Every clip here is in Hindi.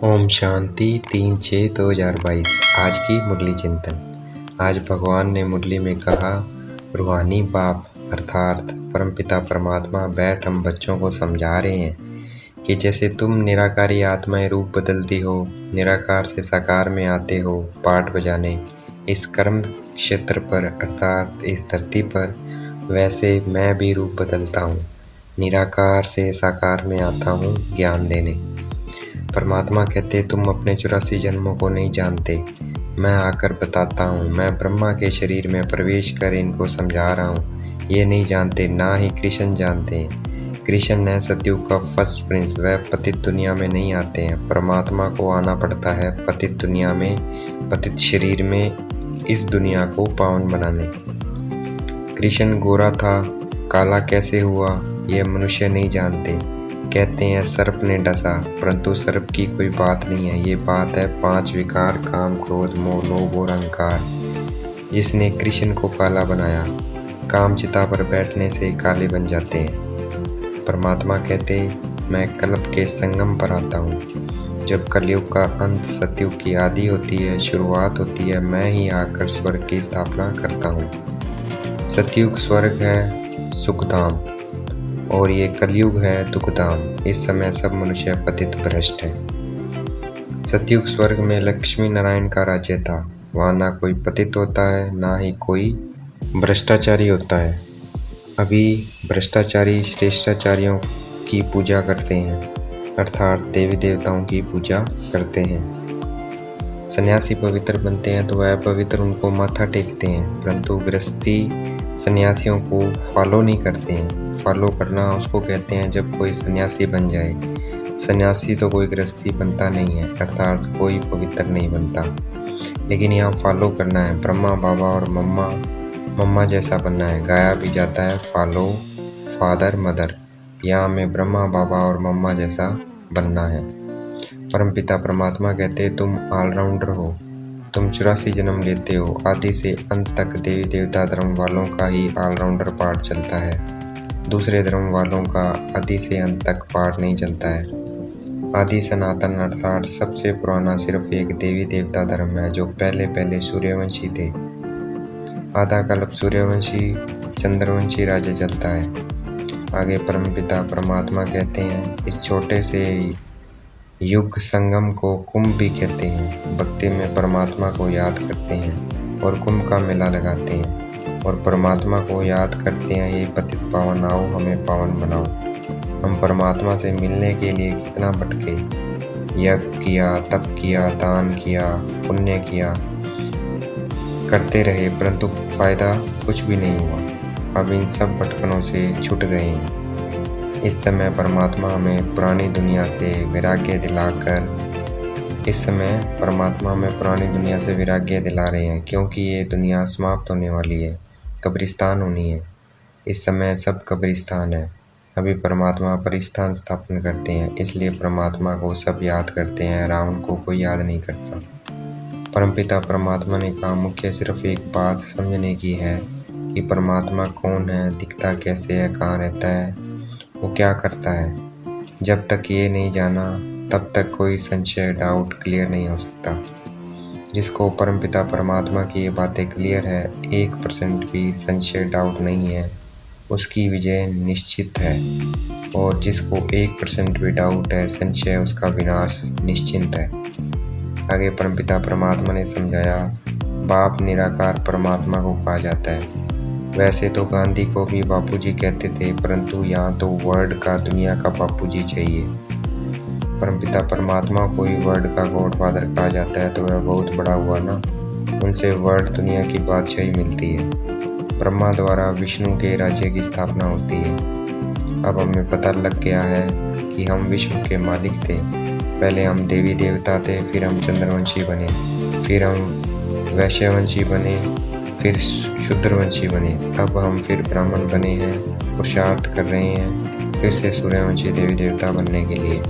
ओम शांति 3/6/2022। आज की मुरली चिंतन। आज भगवान ने मुरली में कहा, रूहानी बाप अर्थात परमपिता परमात्मा बैठ हम बच्चों को समझा रहे हैं कि जैसे तुम निराकारी आत्माएं रूप बदलती हो, निराकार से साकार में आते हो पाठ बजाने इस कर्म क्षेत्र पर अर्थात इस धरती पर, वैसे मैं भी रूप बदलता हूँ, निराकार से साकार में आता हूँ ज्ञान देने। परमात्मा कहते, तुम अपने 84 जन्मों को नहीं जानते, मैं आकर बताता हूँ। मैं ब्रह्मा के शरीर में प्रवेश कर इनको समझा रहा हूँ। ये नहीं जानते, ना ही कृष्ण जानते हैं। कृष्ण है सतयुग का फर्स्ट प्रिंस, वह पतित दुनिया में नहीं आते हैं। परमात्मा को आना पड़ता है पतित दुनिया में, पतित शरीर में, इस दुनिया को पावन बनाने। कृष्ण गोरा था, काला कैसे हुआ ये मनुष्य नहीं जानते। कहते हैं सर्प ने डसा, परंतु सर्प की कोई बात नहीं है। ये बात है 5 विकार, काम, क्रोध, मोह, लोभ और अहंकार, जिसने कृष्ण को काला बनाया। काम चिता पर बैठने से काले बन जाते हैं। परमात्मा कहते, मैं कल्प के संगम पर आता हूँ। जब कलयुग का अंत सतयुग की आदि होती है, शुरुआत होती है, मैं ही आकर स्वर्ग की स्थापना करता हूँ। सतयुग स्वर्ग है सुखधाम और ये कलयुग है दुखधाम। इस समय सब मनुष्य पतित भ्रष्ट है। सतयुग स्वर्ग में लक्ष्मी नारायण का राज्य था। वहाँ ना कोई पतित होता है, ना ही कोई भ्रष्टाचारी होता है। अभी भ्रष्टाचारी श्रेष्ठाचार्यों की पूजा करते हैं, अर्थात देवी देवताओं की पूजा करते हैं। सन्यासी पवित्र बनते हैं तो वह पवित्र उनको माथा टेकते हैं, परंतु गृहस्थी सन्यासियों को फॉलो नहीं करते हैं। फॉलो करना उसको कहते हैं जब कोई सन्यासी बन जाए। सन्यासी तो कोई गृहस्थी बनता नहीं है, अर्थात कोई पवित्र नहीं बनता। लेकिन यहाँ फॉलो करना है, ब्रह्मा बाबा और मम्मा जैसा बनना है। गाया भी जाता है फॉलो फादर मदर, यहाँ में ब्रह्मा बाबा और मम्मा जैसा बनना है। परमपिता परमात्मा कहते, तुम ऑलराउंडर हो, तुम 84 जन्म लेते हो। आदि से अंत तक देवी देवता धर्म वालों का ही ऑलराउंडर पाठ चलता है, दूसरे धर्म वालों का आदि से अंत तक पाठ नहीं चलता है। आदि सनातन अर्थात सबसे पुराना सिर्फ एक देवी देवता धर्म है, जो पहले सूर्यवंशी थे। आधा कल्प सूर्यवंशी चंद्रवंशी राज्य चलता है। आगे परमपिता परमात्मा कहते हैं, इस छोटे से युग संगम को कुंभ भी कहते हैं। भक्ति में परमात्मा को याद करते हैं और कुंभ का मेला लगाते हैं और परमात्मा को याद करते हैं, ये पतित पावन आओ हमें पावन बनाओ। हम परमात्मा से मिलने के लिए कितना भटके, यज्ञ किया, तप किया, दान किया, पुण्य किया, करते रहे, परंतु फायदा कुछ भी नहीं हुआ। अब इन सब भटकनों से छूट गए हैं। इस समय परमात्मा हमें पुरानी दुनिया से वैराग्य दिला रहे हैं, क्योंकि ये दुनिया समाप्त होने वाली है, कब्रिस्तान होनी है। इस समय सब कब्रिस्तान है। अभी परमात्मा परिस्तान स्थापन करते हैं, इसलिए परमात्मा को सब याद करते हैं, रावण को कोई याद नहीं करता। परमपिता परमात्मा ने कहा, मुख्य सिर्फ एक बात समझने की है कि परमात्मा कौन है, दिखता कैसे है, कहाँ रहता है, वो क्या करता है। जब तक ये नहीं जाना तब तक कोई संशय डाउट क्लियर नहीं हो सकता। जिसको परमपिता परमात्मा की ये बातें क्लियर है, 1% भी संशय डाउट नहीं है, उसकी विजय निश्चित है। और जिसको 1% भी डाउट है, संशय, उसका विनाश निश्चिंत है। आगे परमपिता परमात्मा ने समझाया, बाप निराकार परमात्मा को कहा जाता है। वैसे तो गांधी को भी बापूजी कहते थे, परंतु यहाँ तो वर्ल्ड का, दुनिया का बापूजी चाहिए। परमपिता परमात्मा को ही वर्ल्ड का गॉडफादर कहा जाता है, तो वह बहुत बड़ा हुआ ना, उनसे वर्ल्ड दुनिया की बादशाही मिलती है। ब्रह्मा द्वारा विष्णु के राज्य की स्थापना होती है। अब हमें पता लग गया है कि हम विश्व के मालिक थे। पहले हम देवी देवता थे, फिर हम चंद्रवंशी बने, फिर हम वैश्यवंशी बने, फिर शूद्रवंशी बने। अब हम फिर ब्राह्मण बने हैं, पुरुषार्थ कर रहे हैं फिर से सूर्यवंशी देवी देवता बनने के लिए।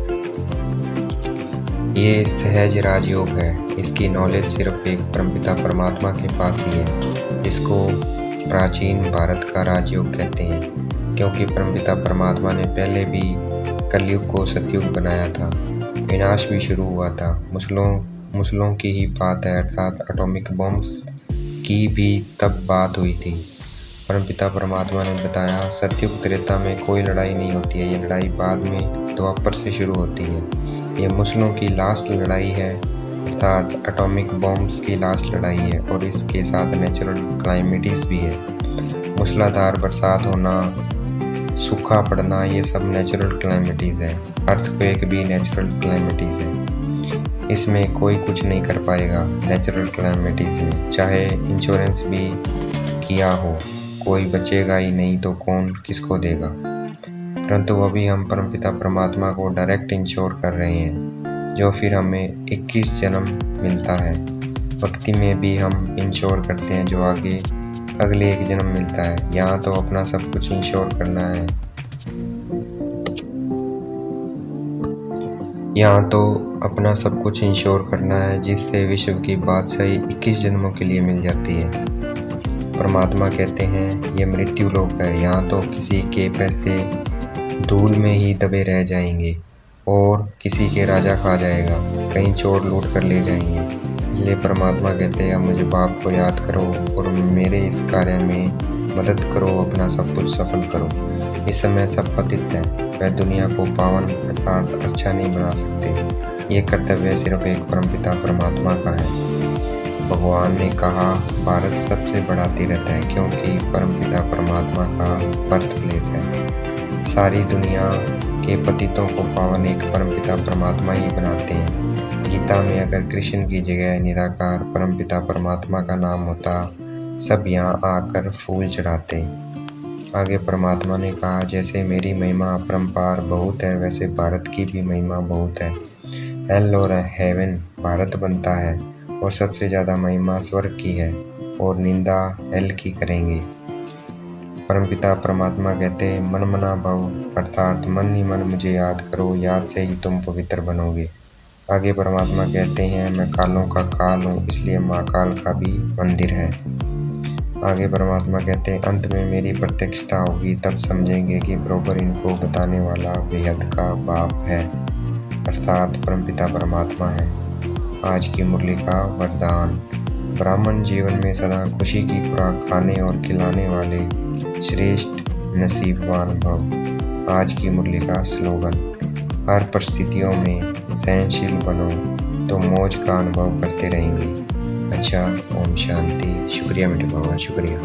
ये सहज राजयोग है। इसकी नॉलेज सिर्फ एक परमपिता परमात्मा के पास ही है, जिसको प्राचीन भारत का राजयोग कहते हैं, क्योंकि परमपिता परमात्मा ने पहले भी कलयुग को सतयुग बनाया था। विनाश भी शुरू हुआ था। मुसलों की ही बात है, अर्थात एटॉमिक बॉम्ब्स की भी तब बात हुई थी। परमपिता परमात्मा ने बताया, सतयुग त्रेता में कोई लड़ाई नहीं होती है, ये लड़ाई बाद में द्वापर से शुरू होती है। ये मुसलों की लास्ट लड़ाई है, अर्थात एटॉमिक बॉम्ब्स की लास्ट लड़ाई है, और इसके साथ नेचुरल क्लाइमेटीज भी है। मूसलाधार बरसात होना, सूखा पड़ना, ये सब नेचुरल क्लाइमेटीज है। अर्थक्वेक भी नेचुरल क्लाइमेटीज है। इसमें कोई कुछ नहीं कर पाएगा नेचुरल क्लाइमेटीज में, चाहे इंश्योरेंस भी किया हो, कोई बचेगा ही नहीं तो कौन किसको देगा। परंतु अभी हम परमपिता परमात्मा को डायरेक्ट इंश्योर कर रहे हैं, जो फिर हमें 21 जन्म मिलता है। भक्ति में भी हम इंश्योर करते हैं, जो आगे अगले एक जन्म मिलता है। यहाँ तो अपना सब कुछ इंश्योर करना है, यहाँ तो अपना सब कुछ इंश्योर करना है, जिससे विश्व की बादशाही 21 जन्मों के लिए मिल जाती है। परमात्मा कहते हैं, ये मृत्यु लोक है, यहाँ तो किसी के पैसे धूल में ही दबे रह जाएंगे और किसी के राजा खा जाएगा, कहीं चोर लूट कर ले जाएंगे। इसलिए परमात्मा कहते हैं, मुझे बाप को याद करो और मेरे इस कार्य में मदद करो, अपना सब कुछ सफल करो। इस समय सब पतित हैं, वह दुनिया को पावन अर्थात अच्छा नहीं बना सकते। ये कर्तव्य सिर्फ एक परमपिता परमात्मा का है। भगवान ने कहा, भारत सबसे बड़ा तीर्थ है, क्योंकि परमपिता परमात्मा का बर्थ प्लेस है। सारी दुनिया के पतितों को पावन एक परमपिता परमात्मा ही बनाते हैं। गीता में अगर कृष्ण की जगह निराकार परमपिता परमात्मा का नाम होता, सब यहाँ आकर फूल चढ़ाते। आगे परमात्मा ने कहा, जैसे मेरी महिमा अपरंपार बहुत है, वैसे भारत की भी महिमा बहुत है। हेल और हेवन भारत बनता है, और सबसे ज़्यादा महिमा स्वर्ग की है, और निंदा हेल की करेंगे। परमपिता परमात्मा कहते, मन मना भव, अर्थात मन ही मन मुझे याद करो, याद से ही तुम पवित्र बनोगे। आगे परमात्मा कहते हैं, मैं कालों का काल हूँ, इसलिए महाकाल का भी मंदिर है। आगे परमात्मा कहते हैं, अंत में मेरी प्रत्यक्षता होगी, तब समझेंगे कि बरोबर इनको बताने वाला बेहद का बाप है, अर्थात परमपिता परमात्मा है। आज की मुरली का वरदान, ब्राह्मण जीवन में सदा खुशी की खुराक खाने और खिलाने वाले श्रेष्ठ नसीबवान भव। आज की मुरली का स्लोगन, हर परिस्थितियों में सहनशील बनो तो मौज का अनुभव करते रहेंगे। अच्छा, ओम शांति। शुक्रिया मेरे बाबा, शुक्रिया।